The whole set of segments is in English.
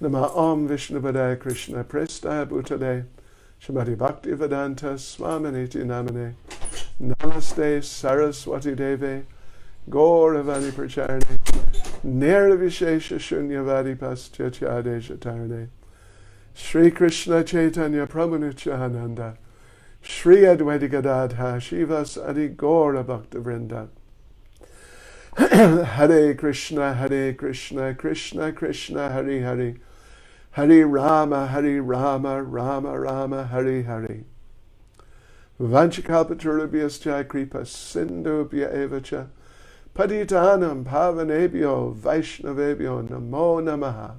Nama Om Vishnupadaya Krishna Prestaya Bhutale Srimati Bhaktivedanta Swaminiti Namane Namaste Saraswati Deve Gauravani Pracharne Nirvishesha Shunyavadi Paschatyadeja Tarne Shri Krishna Chaitanya Prabhu Nityananda Shri Advaita Gadadha Shivas Adi Gaura Bhakta Vrinda Hare Krishna, Krishna Krishna, Hare Hare, Hare Rama, Rama Rama, Hare Hare. Vanchakalpatarubhyascha kripa sindhubhya evacha patitanam pavanebhyo vaishnavebhyo namo namaha.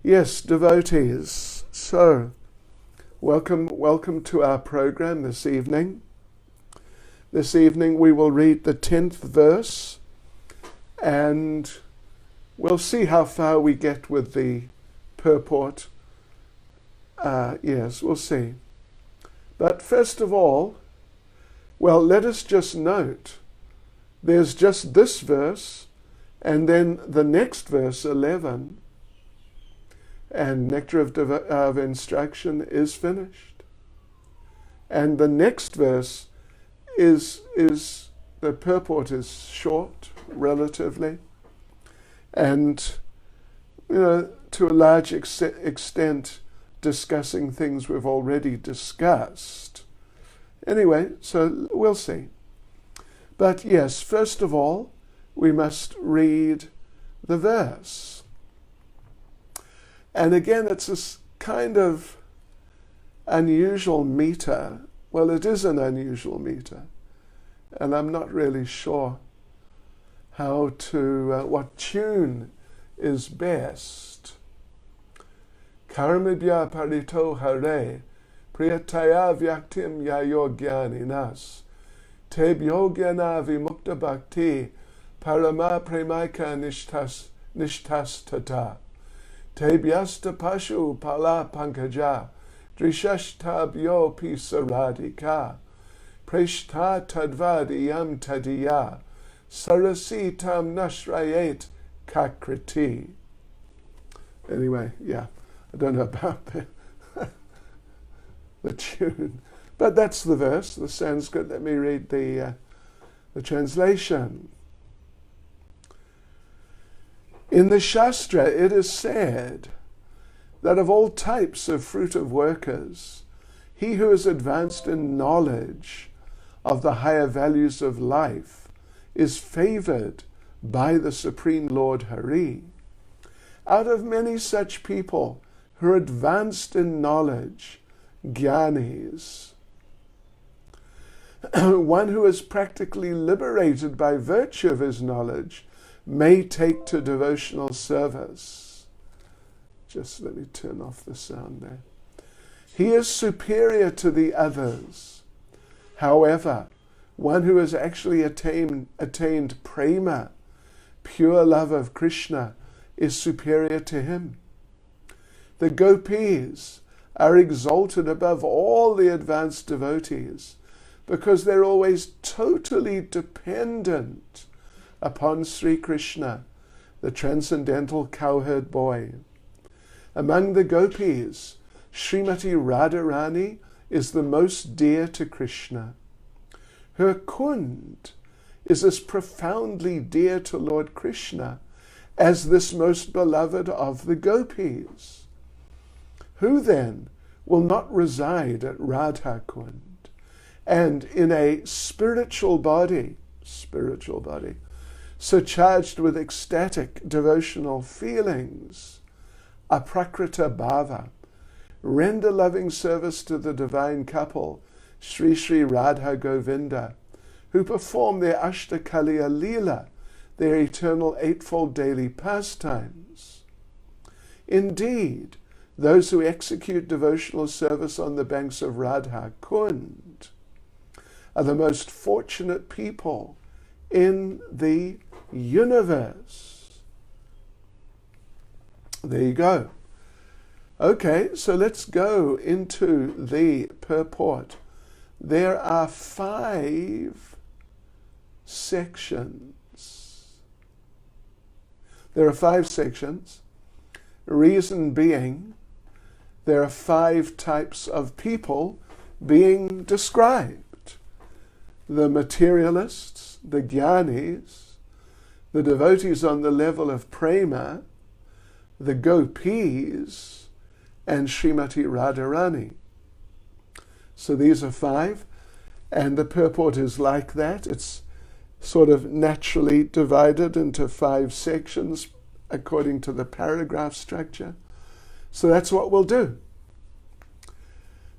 Yes, devotees, so welcome to our program this evening. This evening we will read the 10th verse and we'll see how far we get with the purport. Yes, we'll see. But first of all, well, let us just note, there's just this verse and then the next verse, 11, and Nectar of Instruction is finished. And the next verse is the purport is short, relatively, and to a large extent discussing things we've already discussed. Anyway, so we'll see. But yes, first of all, we must read the verse. And again, it's this kind of unusual meter. Well, it is an unusual meter, and I'm not really sure how to, what tune is best. Karamidya parito hare, priyataya vyaktim yayo gyaninas, teb yogyana vimukta bhakti, parama premaika nishtas tata, teb yasta pashu pala pankaja, Drishashtabhyo pisaradika, preshta tadvadiyam tadiya, sarasitam nashrayet kakriti. Anyway, yeah, I don't know about the tune, but that's the verse, the Sanskrit. Let me read the translation. In the Shastra, it is said that of all types of fruitive workers, he who is advanced in knowledge of the higher values of life is favored by the Supreme Lord Hari. Out of many such people who are advanced in knowledge, jnanis, one who is practically liberated by virtue of his knowledge may take to devotional service. Just let me turn off the sound there. He is superior to the others. However, one who has actually attained prema, pure love of Krishna, is superior to him. The gopis are exalted above all the advanced devotees because they're always totally dependent upon Sri Krishna, the transcendental cowherd boy. Among the gopis, Srimati Radharani is the most dear to Krishna. Her Kund is as profoundly dear to Lord Krishna as this most beloved of the gopis. Who then will not reside at Radha Kund and in a spiritual body, surcharged with ecstatic devotional feelings, aprakrita bhava, render loving service to the divine couple, Sri Sri Radha Govinda, who perform their Ashtakaliya Leela, their eternal eightfold daily pastimes. Indeed, those who execute devotional service on the banks of Radha Kund are the most fortunate people in the universe. There you go. Okay, so let's go into the purport. There are 5 sections. There are 5 sections. Reason being, there are 5 types of people being described. The materialists, the jnanis, the devotees on the level of prema, the gopis, and Srimati Radharani. So these are 5, and the purport is like that. It's sort of naturally divided into 5 sections according to the paragraph structure. So that's what we'll do.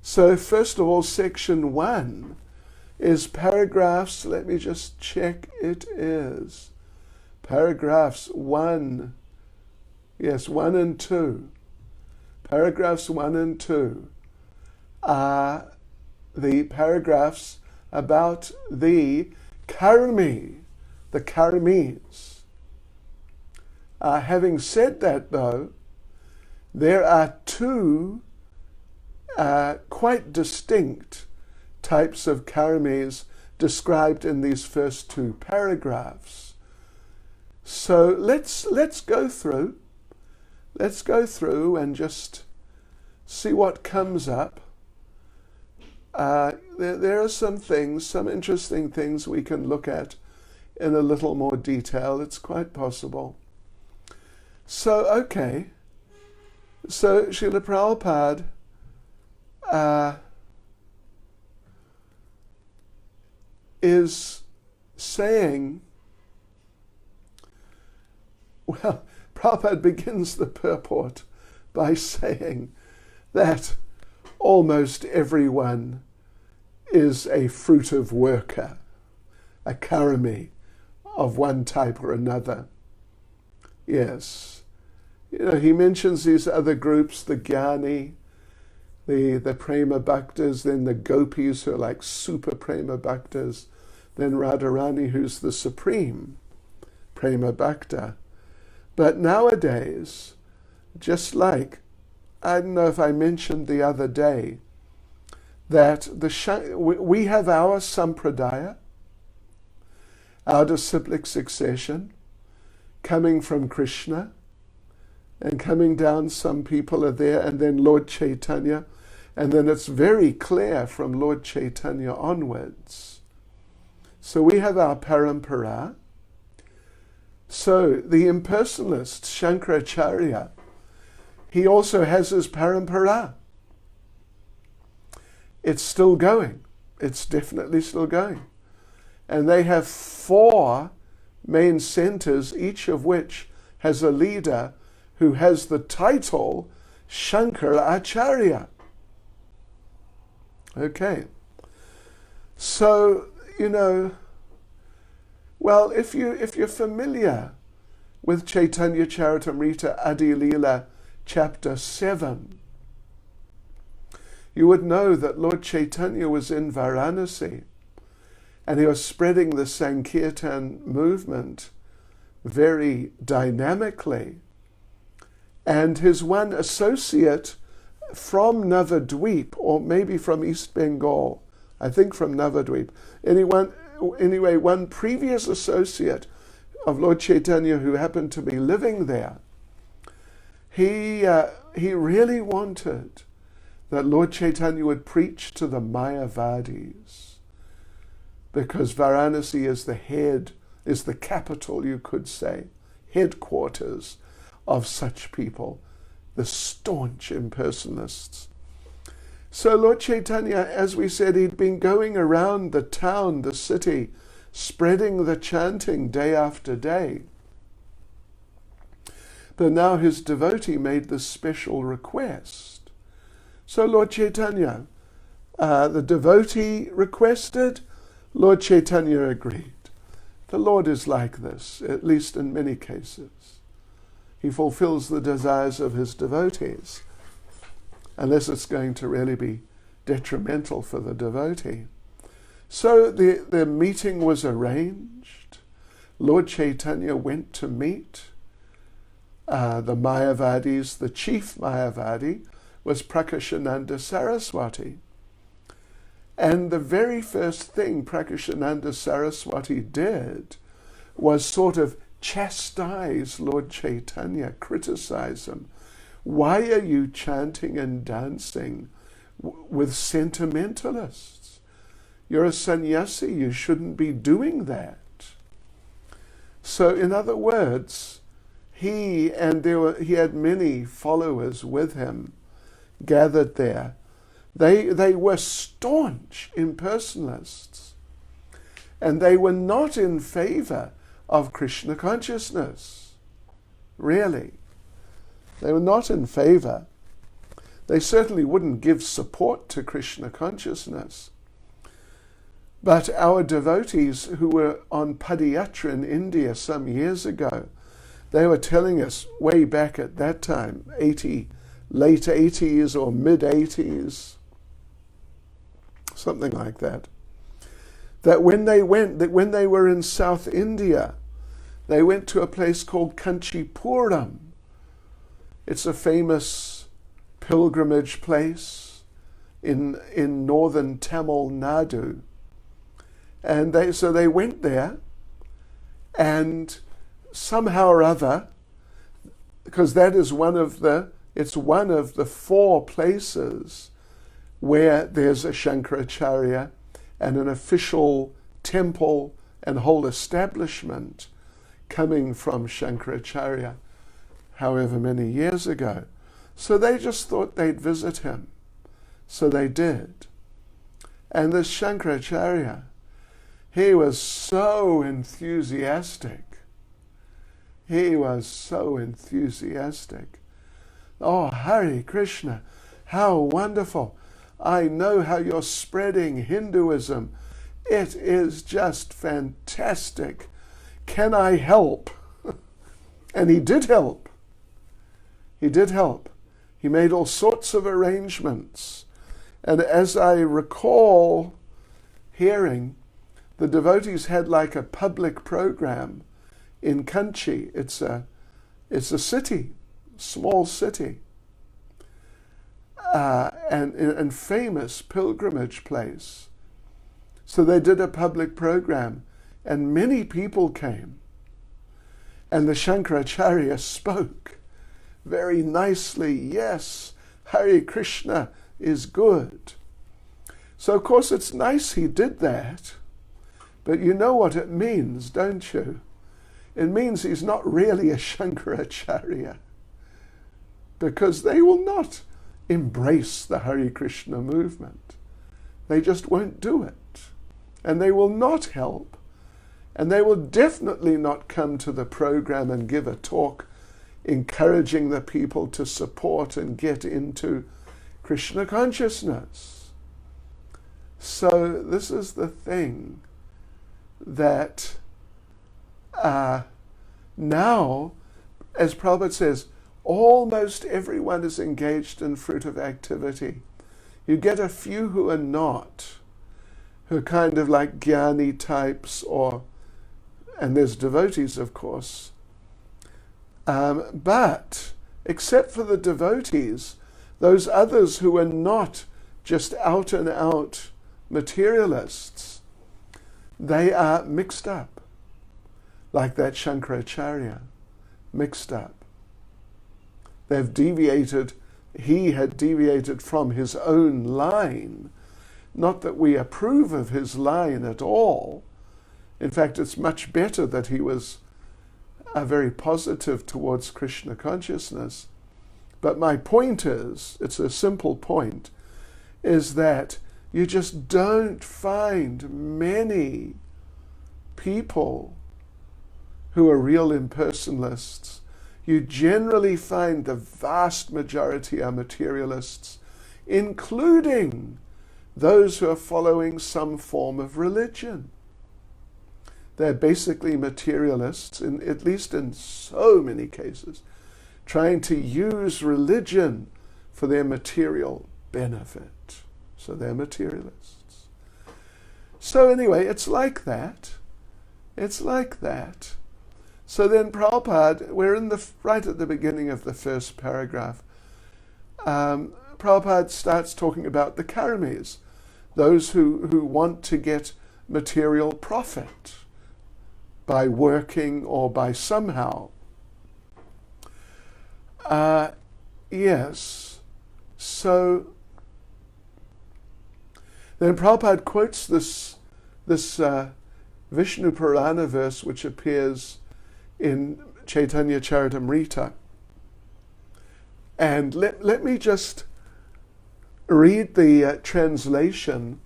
So first of all, section 1 is paragraphs, let me just check it is. Paragraphs 1, yes, 1 and 2. Paragraphs 1 and 2 are the paragraphs about the karmi, the karmis. Having said that, though, there are 2 quite distinct types of karmis described in these first 2 paragraphs. So let's go through. Let's go through and just see what comes up. There are some things, some interesting things we can look at in a little more detail. It's quite possible. So, okay. So, Srila Prabhupada is saying, well, Prabhupada begins the purport by saying that almost everyone is a fruitive worker, a karmi of one type or another. Yes. He mentions these other groups, the jnani, the prema bhaktas, then the gopis who are like super prema bhaktas, then Radharani who's the supreme prema bhakta. But nowadays, just like, I don't know if I mentioned the other day, that we have our sampradaya, our disciplic succession, coming from Krishna, and coming down, some people are there, and then Lord Chaitanya, and then it's very clear from Lord Chaitanya onwards. So we have our parampara. So the impersonalist, Shankaracharya, he also has his parampara. It's still going. It's definitely still going. And they have 4 main centers, each of which has a leader who has the title Shankaracharya. Okay. So, well, if you're familiar with Chaitanya Charitamrita Adi Leela chapter 7, you would know that Lord Chaitanya was in Varanasi and he was spreading the Sankirtan movement very dynamically. And his one associate from Navadvip, or maybe from East Bengal, I think from Navadvip, anyway, one previous associate of Lord Chaitanya who happened to be living there, he really wanted that Lord Chaitanya would preach to the Mayavadis, because Varanasi is the capital, you could say, headquarters of such people, the staunch impersonalists. So Lord Chaitanya, as we said, he'd been going around the town, the city, spreading the chanting day after day. But now his devotee made this special request. So Lord Chaitanya, the devotee requested, Lord Chaitanya agreed. The Lord is like this, at least in many cases. He fulfills the desires of his devotees, unless it's going to really be detrimental for the devotee. So the meeting was arranged. Lord Chaitanya went to meet the Mayavadis. The chief Mayavadi was Prakashananda Saraswati. And the very first thing Prakashananda Saraswati did was sort of chastise Lord Chaitanya, criticize him Why are you chanting and dancing with sentimentalists? You're a sannyasi, you shouldn't be doing that. So in other words, he had many followers with him gathered there. They were staunch impersonalists, and they were not in favor of Krishna consciousness. Really. They were not in favor. They certainly wouldn't give support to Krishna consciousness. But our devotees who were on Padayatra in India some years ago, they were telling us way back at that time, late 80s or mid 80s, something like that, that when they were in South India, they went to a place called Kanchipuram. It's a famous pilgrimage place in northern Tamil Nadu. And they went there, and somehow or other, because that is it's one of the 4 places where there's a Shankaracharya and an official temple and whole establishment coming from Shankaracharya however many years ago. So they just thought they'd visit him. So they did. And this Shankaracharya, he was so enthusiastic. He was so enthusiastic. Oh, Hare Krishna, how wonderful. I know how you're spreading Hinduism. It is just fantastic. Can I help? And he did help. He did help. He made all sorts of arrangements. And as I recall hearing, the devotees had like a public program in Kanchi. It's a city, small city, and famous pilgrimage place. So they did a public program, and many people came. And the Shankaracharya spoke very nicely. Yes, Hare Krishna is good. So of course it's nice he did that. But you know what it means, don't you? It means he's not really a Shankaracharya, because they will not embrace the Hare Krishna movement. They just won't do it. And they will not help. And they will definitely not come to the program and give a talk encouraging the people to support and get into Krishna consciousness. So this is the thing, that now, as Prabhupada says, almost everyone is engaged in fruitive activity. You get a few who are not, who are kind of like jnani types, and there's devotees, of course. But except for the devotees, those others who are not just out and out materialists, they are mixed up, like that Shankaracharya, mixed up. They've deviated, he had deviated from his own line. Not that we approve of his line at all. In fact, it's much better that he was very positive towards Krishna consciousness. But my point is, it's a simple point, is that you just don't find many people who are real impersonalists. You generally find the vast majority are materialists, including those who are following some form of religion. They're basically materialists, at least in so many cases, trying to use religion for their material benefit. So they're materialists. So anyway, it's like that. It's like that. So then Prabhupada, we're right at the beginning of the first paragraph. Prabhupada starts talking about the karamis, those who want to get material profit by working or by somehow. Yes. So then Prabhupada quotes this Vishnu Purana verse which appears in Chaitanya Charitamrita. And let me just read the translation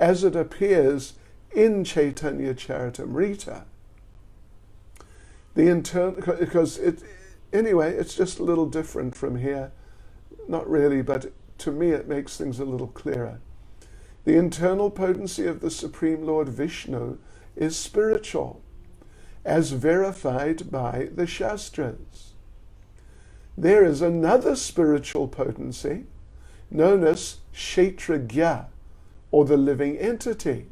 as it appears in Chaitanya Charitamrita. Because it's just a little different from here. Not really, but to me it makes things a little clearer. The internal potency of the Supreme Lord Vishnu is spiritual, as verified by the Shastras. There is another spiritual potency known as Kshetragya, or the living entity.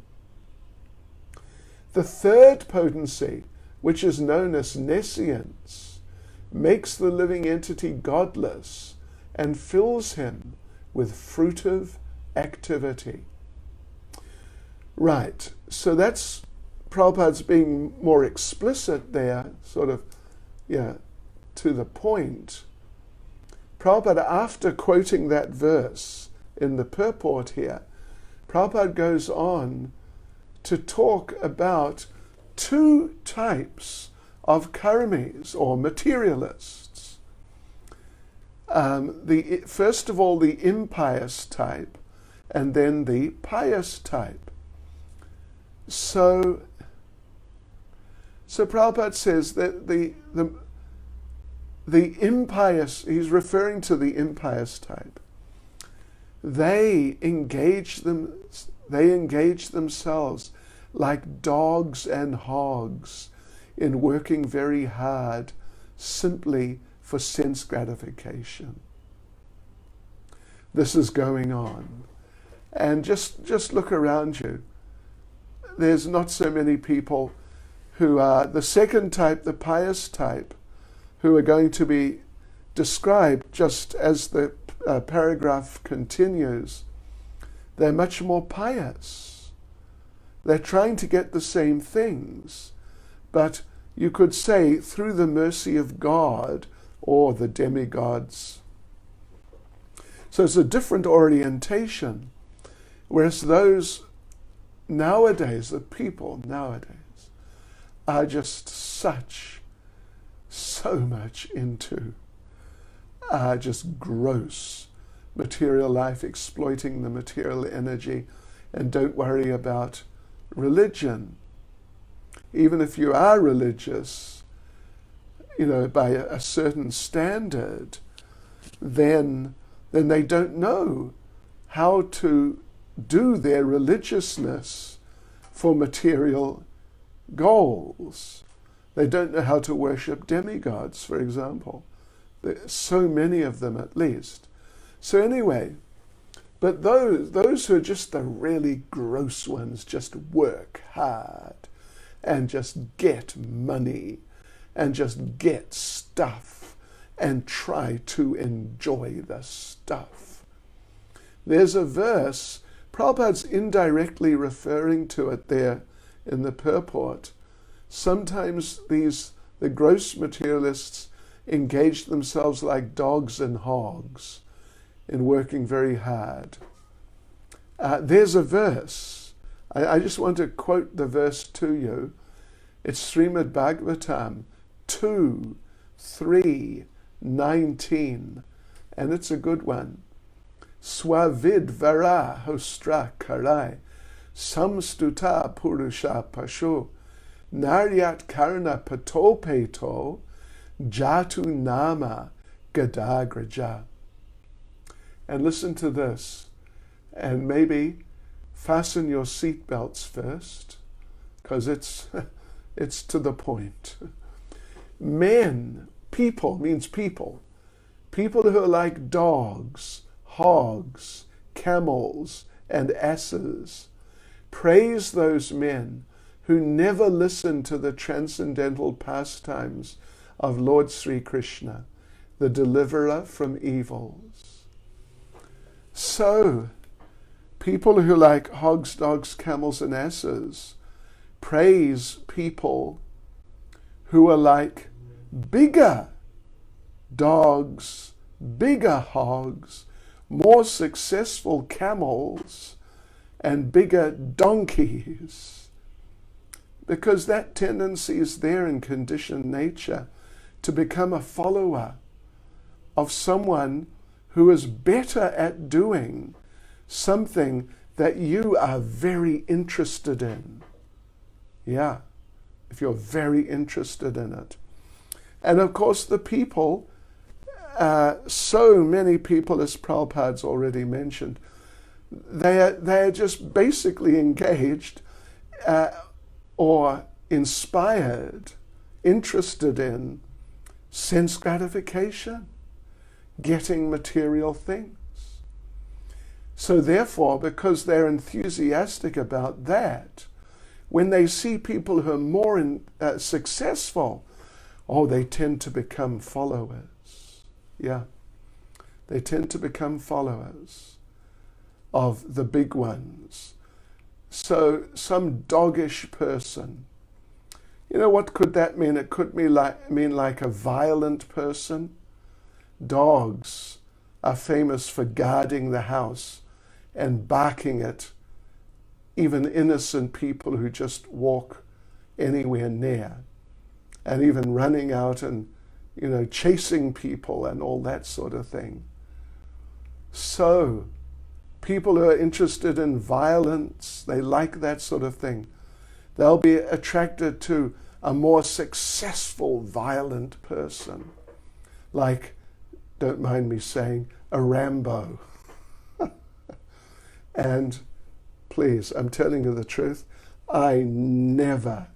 The third potency, which is known as nescience, makes the living entity godless and fills him with fruitive activity. Right, so that's Prabhupada's being more explicit there, sort of, to the point. Prabhupada, after quoting that verse in the purport here, Prabhupada goes on to talk about two types of karmis, or materialists. First of all, the impious type, and then the pious type. So Prabhupada says that the impious, he's referring to the impious type, they engage themselves like dogs and hogs in working very hard simply for sense gratification. This is going on. And just look around you. There's not so many people who are the second type, the pious type, who are going to be described just as the paragraph continues. They're much more pious. They're trying to get the same things, but you could say through the mercy of God or the demigods. So it's a different orientation, whereas those nowadays, the people nowadays, are just so much into just gross material life, exploiting the material energy, and don't worry about religion. Even if you are religious, by a certain standard, then they don't know how to do their religiousness for material goals. They don't know how to worship demigods, for example. There's so many of them, at least. So anyway, but those who are just the really gross ones just work hard and just get money and just get stuff and try to enjoy the stuff. There's a verse, Prabhupada's indirectly referring to it there in the purport. Sometimes the gross materialists engage themselves like dogs and hogs in working very hard. There's a verse. I just want to quote the verse to you. It's Srimad Bhagavatam 2:3-19, and it's a good one. Swavid vara hostra karai samstuta purusha pashu naryat karna patopeto jatu nama gadagraja. And listen to this, and maybe fasten your seatbelts first, because it's to the point. Men, people means people who are like dogs, hogs, camels, and asses, praise those men who never listen to the transcendental pastimes of Lord Sri Krishna, the deliverer from evils. So, people who like hogs, dogs, camels, and asses praise people who are like bigger dogs, bigger hogs, more successful camels, and bigger donkeys. Because that tendency is there in conditioned nature to become a follower of someone who is better at doing something that you are very interested in. Yeah, if you're very interested in it. And of course the people, so many people, as Prabhupada's already mentioned, they are just basically engaged or inspired, interested in sense gratification, getting material things. So therefore, because they're enthusiastic about that, when they see people who are more successful, they tend to become followers. Yeah, they tend to become followers of the big ones. So some doggish person, what could that mean? It could mean like a violent person. Dogs are famous for guarding the house and barking at even innocent people who just walk anywhere near, and even running out and, chasing people and all that sort of thing. So, people who are interested in violence, they like that sort of thing. They'll be attracted to a more successful, violent person. Like, don't mind me saying, a Rambo. And please, I'm telling you the truth, I never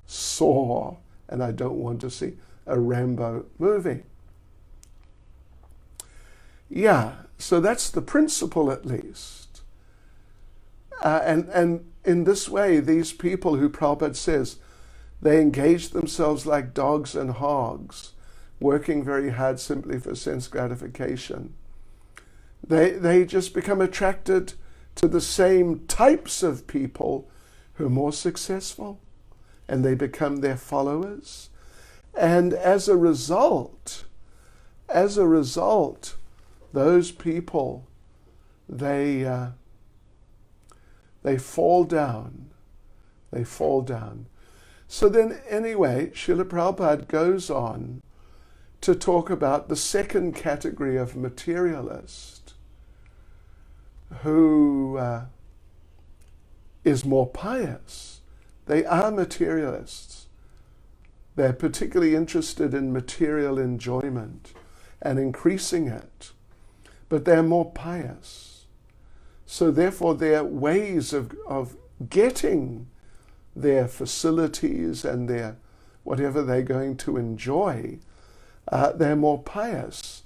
saw, and I don't want to see, a Rambo movie. Yeah, so that's the principle at least. And in this way, these people who Prabhupada says, they engage themselves like dogs and hogs, working very hard simply for sense gratification. They just become attracted to the same types of people who are more successful, and they become their followers. And as a result, those people, they fall down. They fall down. So then anyway, Srila Prabhupada goes on to talk about the second category of materialist, who is more pious. They are materialists. They're particularly interested in material enjoyment and increasing it, but they're more pious. So therefore their ways of getting their facilities and their whatever they're going to enjoy, they're more pious.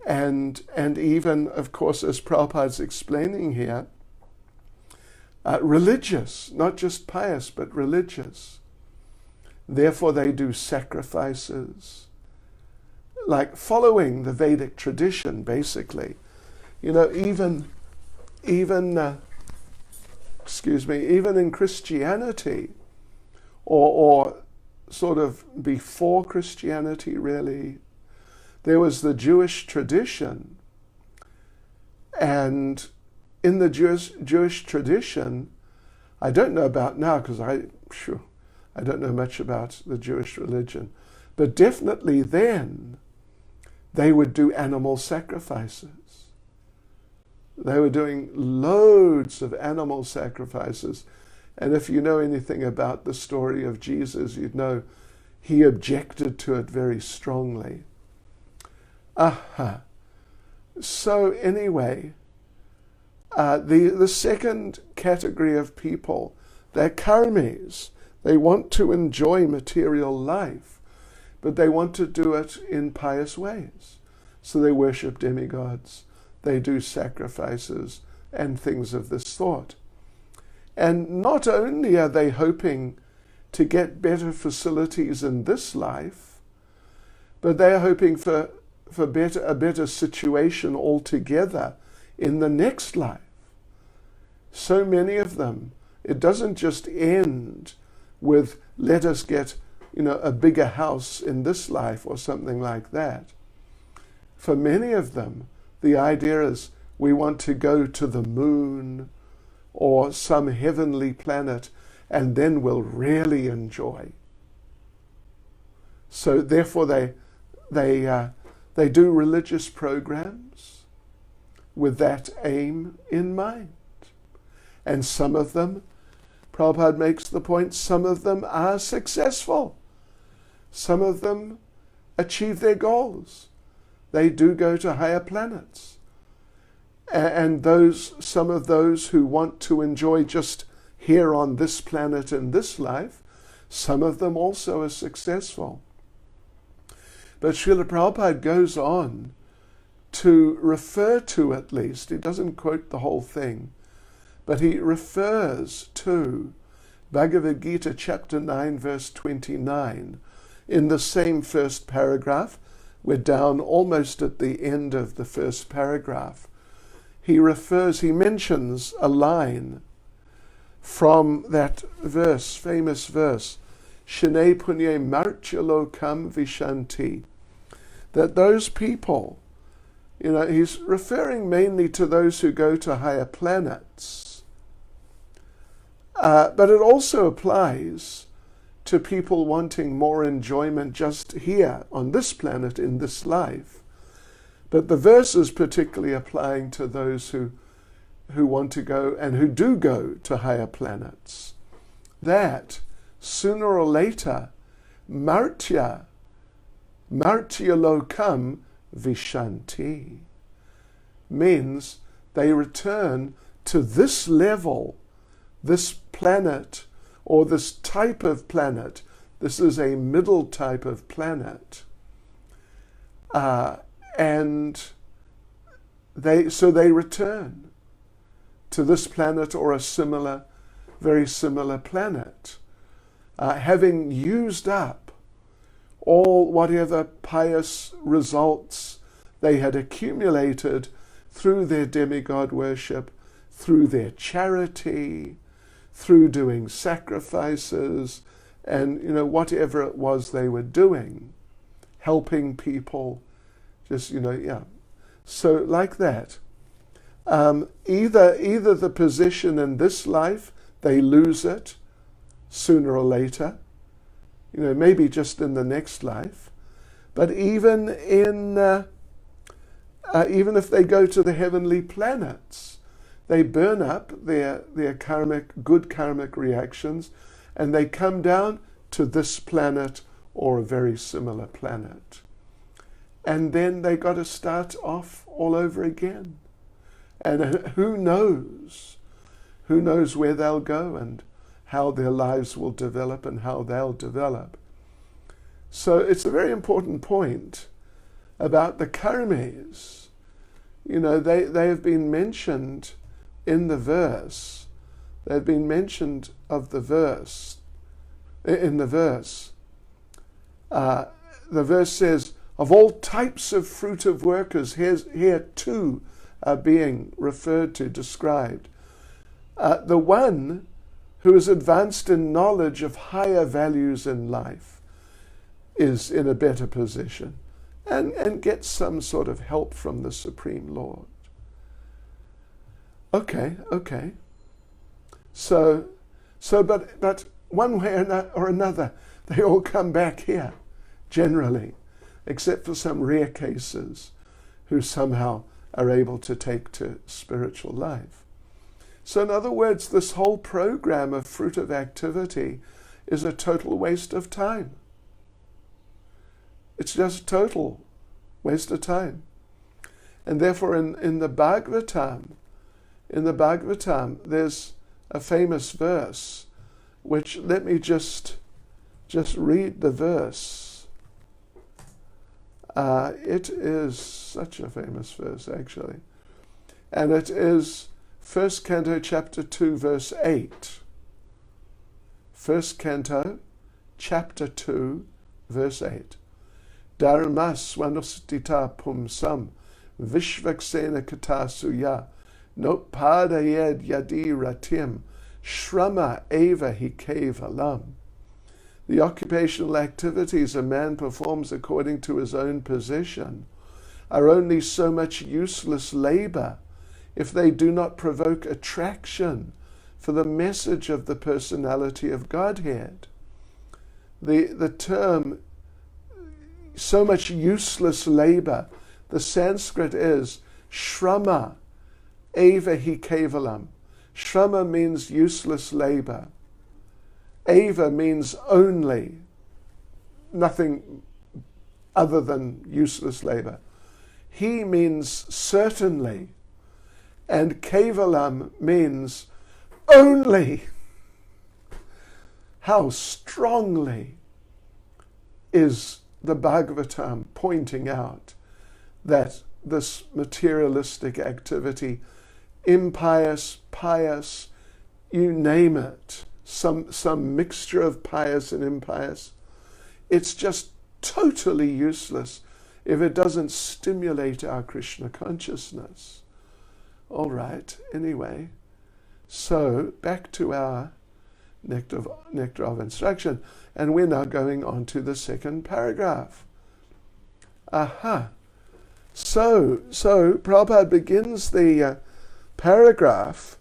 And even, of course, as Prabhupada's explaining here, religious, not just pious, but religious. Therefore, they do sacrifices, like following the Vedic tradition, basically. Even in Christianity, or sort of before Christianity, really, there was the Jewish tradition, and in the Jewish tradition, I don't know about now because I don't know much about the Jewish religion, but definitely then they would do animal sacrifices. They were doing loads of animal sacrifices, and if you know anything about the story of Jesus, you'd know he objected to it very strongly. So anyway, the second category of people, they're karmis. They want to enjoy material life, but they want to do it in pious ways. So they worship demigods, they do sacrifices and things of this sort. And not only are they hoping to get better facilities in this life, but they're hoping for a better situation altogether in the next life. So many of them, it doesn't just end with let us get a bigger house in this life or something like that. For many of them, the idea is we want to go to the moon or some heavenly planet, and then we'll really enjoy. So therefore they do religious programs with that aim in mind. And some of them, Prabhupada makes the point, some of them are successful. Some of them achieve their goals. They do go to higher planets. And some of those who want to enjoy just here on this planet in this life, some of them also are successful. But Srila Prabhupada goes on to refer to, at least, he doesn't quote the whole thing, but he refers to Bhagavad Gita chapter 9 verse 29 in the same first paragraph. We're down almost at the end of the first paragraph. He mentions a line from that verse, famous verse, Shane punye martyalokam vishanti, that those people, he's referring mainly to those who go to higher planets. But it also applies to people wanting more enjoyment just here on this planet in this life. But the verse is particularly applying to those who want to go and who do go to higher planets. That sooner or later, martyalokam vishanti, means they return to this level, this planet, or this type of planet. This is a middle type of planet. And they return to this planet or a very similar planet, having used up all whatever pious results they had accumulated through their demigod worship, through their charity, through doing sacrifices, and whatever it was they were doing, helping people, So like that, either the position in this life, they lose it sooner or later, maybe just in the next life, but even if they go to the heavenly planets, they burn up their good karmic reactions, and they come down to this planet or a very similar planet. And then they got to start off all over again. And who knows where they'll go and how their lives will develop and how they'll develop. So it's a very important point about the karmis. They have been mentioned in the verse. They've been mentioned in the verse. The verse says, of all types of fruitive workers, here two are being referred to, described. The one who is advanced in knowledge of higher values in life is in a better position and gets some sort of help from the Supreme Lord. Okay. But one way or another, they all come back here, generally, except for some rare cases who somehow are able to take to spiritual life. So in other words, this whole program of fruitive activity is a total waste of time. It's just a total waste of time. And therefore in the Bhagavatam, there's a famous verse, which, let me just read the verse. It is such a famous verse, actually. And it is 1 Canto, chapter 2, verse 8. 1 Canto, chapter 2, verse 8. Dharma swanustita pumsam vishvaksena katasuya notpadayed yadi ratim shrama eva hi kevalam. The occupational activities a man performs according to his own position are only so much useless labor if they do not provoke attraction for the message of the personality of Godhead. The term, so much useless labor, the Sanskrit is shrama, eva hi kevalam. Shrama means useless labor. Eva means only, nothing other than useless labor. He means certainly, and kevalam means only. How strongly is the Bhagavatam pointing out that this materialistic activity, impious, pious, you name it, some mixture of pious and impious, it's just totally useless if it doesn't stimulate our Krishna consciousness. All right, anyway, so back to our nectar of instruction, and we're now going on to the second paragraph. So Prabhupada begins the paragraph,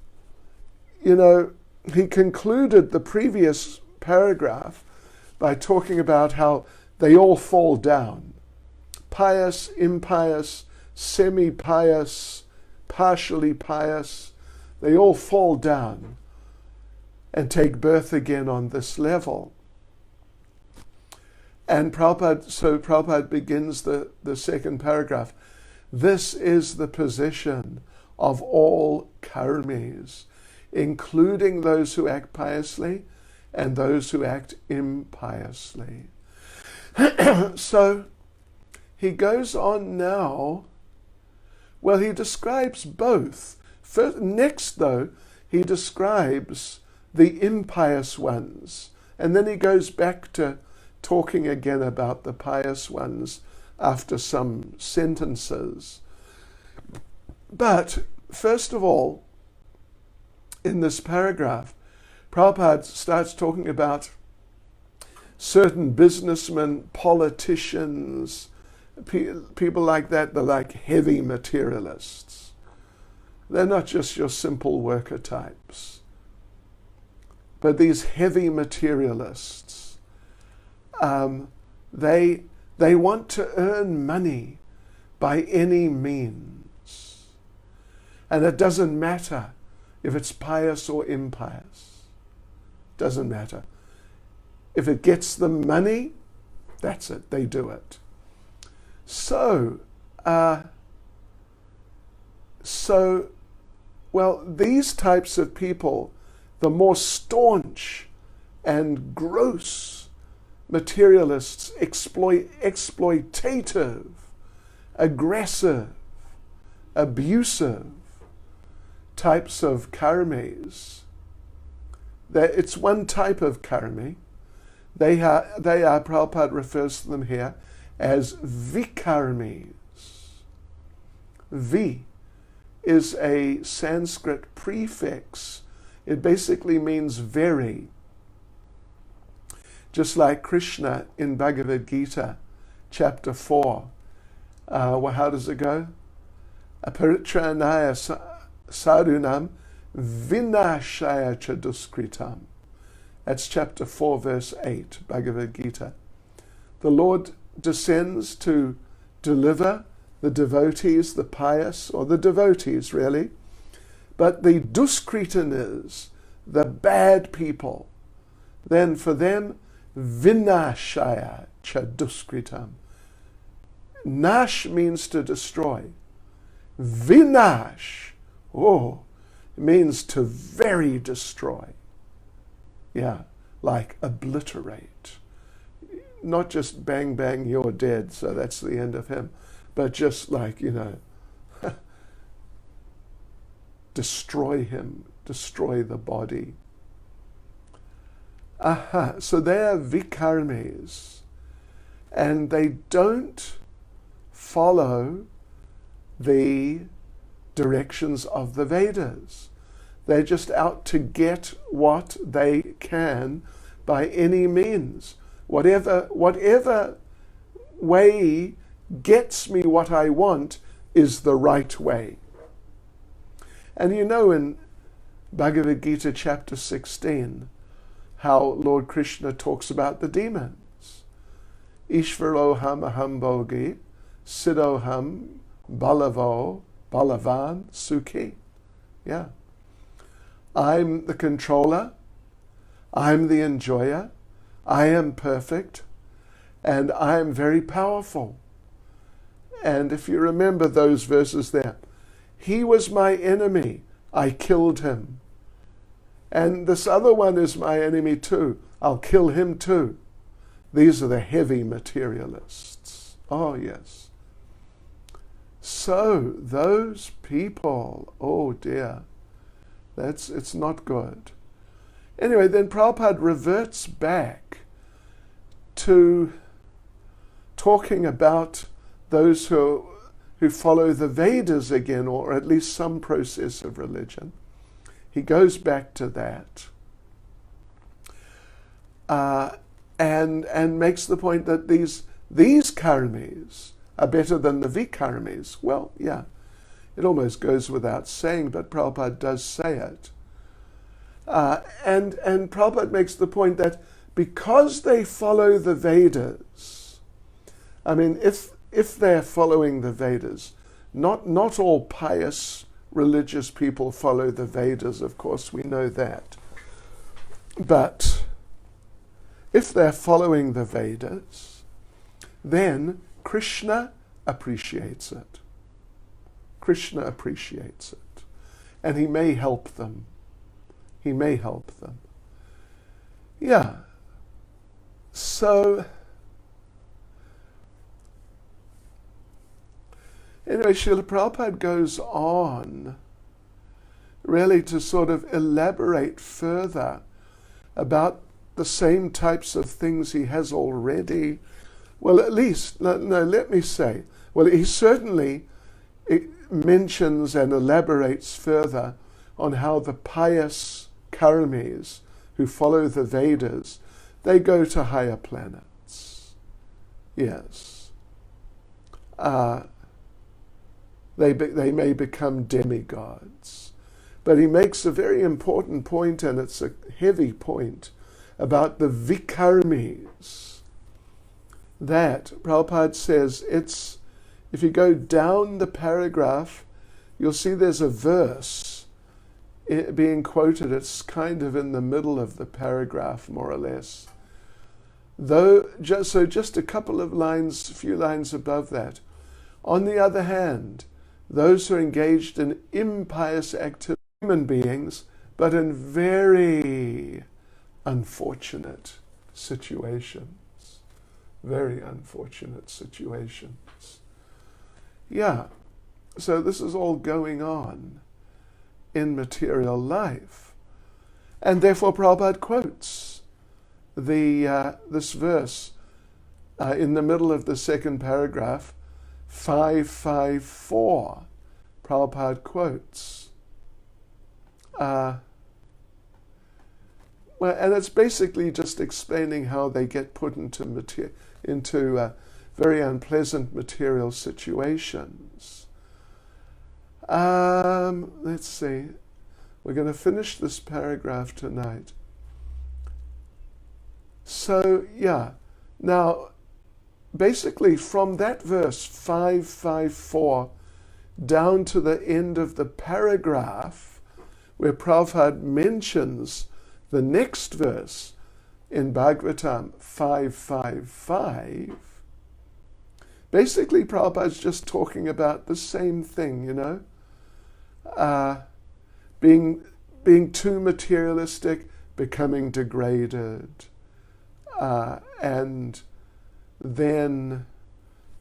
he concluded the previous paragraph by talking about how they all fall down. Pious, impious, semi-pious, partially pious, they all fall down and take birth again on this level. And Prabhupada begins the second paragraph. This is the position of all karmis, including those who act piously and those who act impiously. So he goes on now. Well, he describes both. Next, though, he describes the impious ones. And then he goes back to talking again about the pious ones after some sentences. But first of all, in this paragraph, Prabhupada starts talking about certain businessmen, politicians, people like that. They're like heavy materialists. They're not just your simple worker types. But these heavy materialists, they want to earn money by any means. And it doesn't matter if it's pious or impious. Doesn't matter. If it gets them money, that's it, they do it. So, these types of people, the more staunch and gross materialists, exploitative, aggressive, abusive types of karmis, it's one type of karmi. They are, Prabhupada refers to them here as vikarmis. Vi is a Sanskrit prefix. It basically means very. Just like Krishna in Bhagavad Gita, chapter 4. How does it go? Aparitranaya sadhunam vinashaya chaduskritam. That's chapter 4, verse 8, Bhagavad Gita. The Lord descends to deliver the devotees, the pious, or the devotees really, but the duskritanas, the bad people, then for them, vinashaya chaduskritam. Nash means to destroy. Vinash, it means to very destroy. Yeah, like obliterate. Not just bang, bang, you're dead, so that's the end of him. But just like, destroy him, destroy the body. So they are vikarmis, and they don't follow the directions of the Vedas. They're just out to get what they can by any means. Whatever way gets me what I want is the right way. And you know in Bhagavad Gita chapter 16 how Lord Krishna talks about the demons. Ishvaroham aham bhogi, siddhoham balavo, balavan sukhi. Yeah. I'm the controller, I'm the enjoyer, I am perfect, and I am very powerful. And if you remember those verses there, he was my enemy, I killed him. And this other one is my enemy too, I'll kill him too. These are the heavy materialists. Oh yes. So those people, oh dear, it's not good. Anyway, then Prabhupada reverts back to talking about those who follow the Vedas again, or at least some process of religion. He goes back to that and makes the point that these karmis are better than the vikarmis. Well, yeah, it almost goes without saying, but Prabhupada does say it. And Prabhupada makes the point that because they follow the Vedas, I mean, if they're following the Vedas, not all pious religious people follow the Vedas, of course, we know that. But if they're following the Vedas, then Krishna appreciates it. Krishna appreciates it. And he may help them. He may help them. Yeah. So, anyway, Srila Prabhupada goes on really to sort of elaborate further about the same types of things he has already. Well, at least, no, let me say, well, he certainly mentions and elaborates further on how the pious karmis who follow the Vedas, they go to higher planets. Yes. They may become demigods. But he makes a very important point, and it's a heavy point, about the vikarmis. That, Prabhupada says, if you go down the paragraph, you'll see there's a verse being quoted. It's kind of in the middle of the paragraph, more or less. Just a couple of lines, a few lines above that. On the other hand, those who are engaged in impious activity, human beings, but in very unfortunate situations. Very unfortunate situations. Yeah, so this is all going on in material life. And therefore Prabhupada quotes this verse in the middle of the second paragraph, 554. Prabhupada quotes. And it's basically just explaining how they get put into very unpleasant material situations. Let's see. We're going to finish this paragraph tonight. So, yeah. Now, basically from that verse, 554, down to the end of the paragraph, where Prabhupada mentions the next verse in Bhagavatam 555, basically Prabhupada's just talking about the same thing, being too materialistic, becoming degraded, and then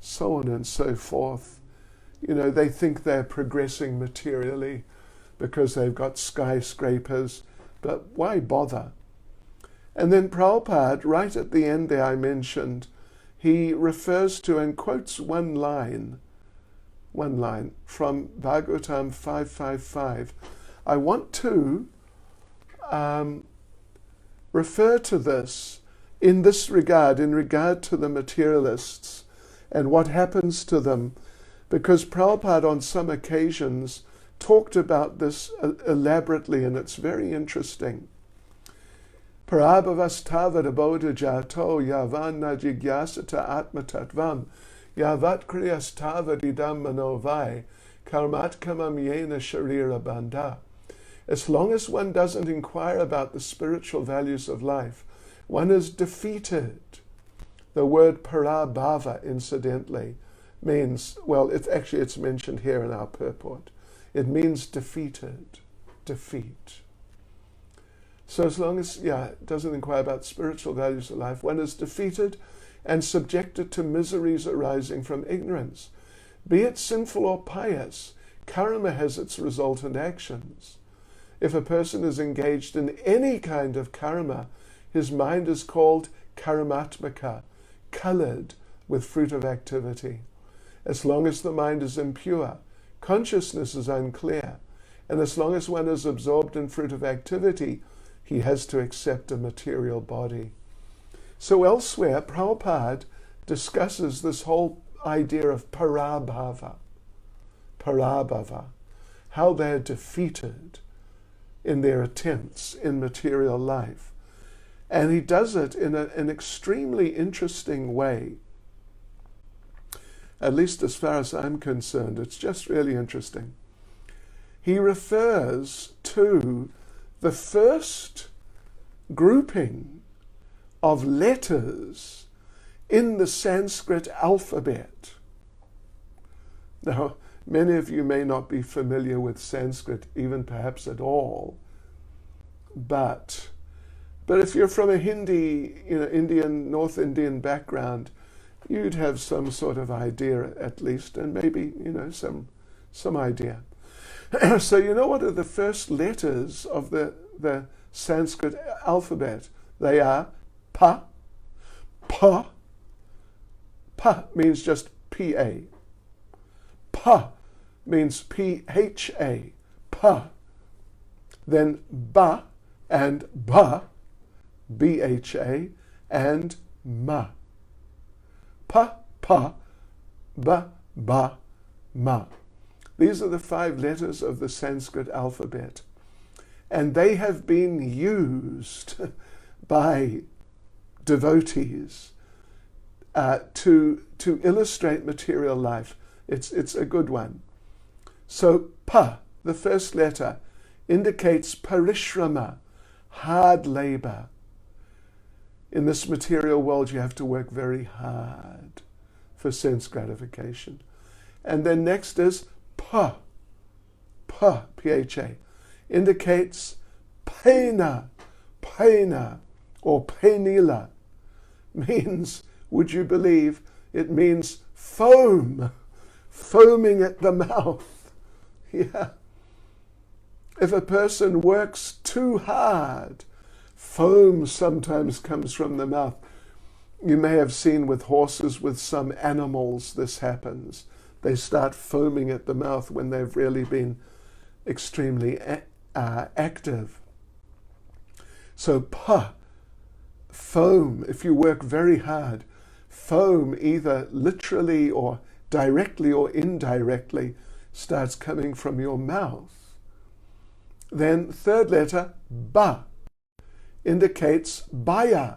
so on and so forth. They think they're progressing materially because they've got skyscrapers, but why bother? And then Prabhupada, right at the end there I mentioned, he refers to and quotes one line from Bhagavatam 555. I want to refer to this in this regard, in regard to the materialists, and what happens to them, because Prabhupada on some occasions talked about this elaborately, and it's very interesting. Parabhavastavad jato yavan na jigyasata atmatatvam yavat kriyastavad idam manovai karmat kamam yena sharira bandha. As long as one doesn't inquire about the spiritual values of life, one is defeated. The word parabhava, incidentally, means, well, it's mentioned here in our purport. It means defeated, defeat. So as long as, it doesn't inquire about spiritual values of life, one is defeated and subjected to miseries arising from ignorance. Be it sinful or pious, karma has its resultant actions. If a person is engaged in any kind of karma, his mind is called karamatmaka, colored with fruit of activity. As long as the mind is impure, consciousness is unclear, and as long as one is absorbed in fruit of activity, he has to accept a material body. So elsewhere, Prabhupada discusses this whole idea of parabhava, how they're defeated in their attempts in material life. And he does it in an extremely interesting way. At least as far as I'm concerned, it's just really interesting. He refers to the first grouping of letters in the Sanskrit alphabet. Now, many of you may not be familiar with Sanskrit, even perhaps at all, but if you're from a Hindi, North Indian background, you'd have some sort of idea at least, and maybe, some idea. So what are the first letters of the Sanskrit alphabet? They are pa. Pa means just P-A. Pa means P-H-A. Pa. Then ba and ba, B-H-A, and ma. Pa, ba, ma. These are the 5 letters of the Sanskrit alphabet. And they have been used by devotees to illustrate material life. It's a good one. So pa, the first letter, indicates parishrama, hard labor. In this material world, you have to work very hard for sense gratification. And then next is pa, P-H-A, indicates pena, or penila, means, would you believe, it means foaming at the mouth. Yeah. If a person works too hard, foam sometimes comes from the mouth. You may have seen with horses, with some animals, this happens. They start foaming at the mouth when they've really been extremely active. So foam, if you work very hard, foam either literally or directly or indirectly starts coming from your mouth. Then third letter, ba, indicates baya.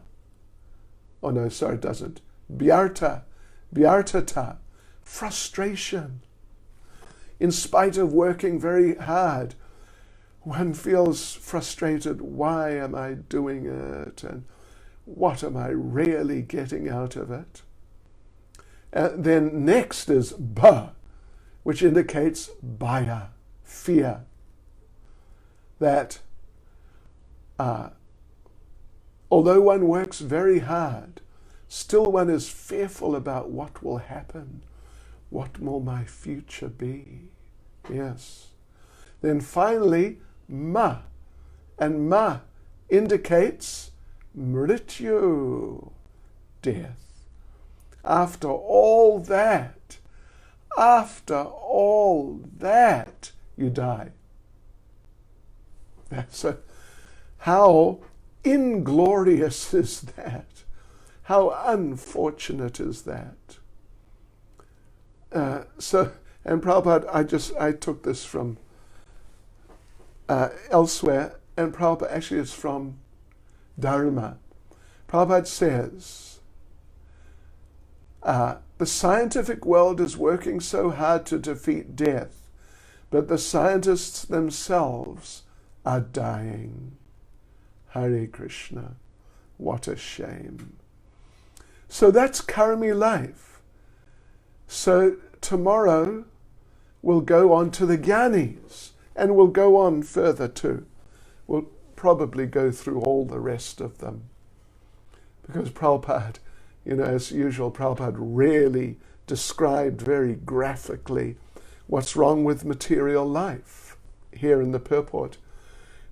Oh no, sorry, it doesn't. Byartata, frustration. In spite of working very hard, one feels frustrated. Why am I doing it? And what am I really getting out of it? Then next is ba, which indicates baya, fear. That although one works very hard, still one is fearful about what will happen. What will my future be? Yes. Then finally, ma. And ma indicates mrityu, death. After all that, you die. So how inglorious is that? How unfortunate is that? And Prabhupada, I took this from elsewhere, and Prabhupada actually is from Dharma. Prabhupada says, the scientific world is working so hard to defeat death, but the scientists themselves are dying. Hare Krishna. What a shame. So that's karmi life. So tomorrow we'll go on to the Gyanis, and we'll go on further too. We'll probably go through all the rest of them. Because Prabhupada, as usual, Prabhupada really described very graphically what's wrong with material life here in the purport,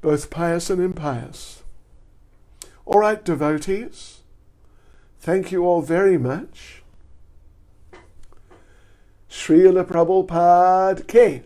both pious and impious. All right, devotees, thank you all very much. Srila Prabhupada Ki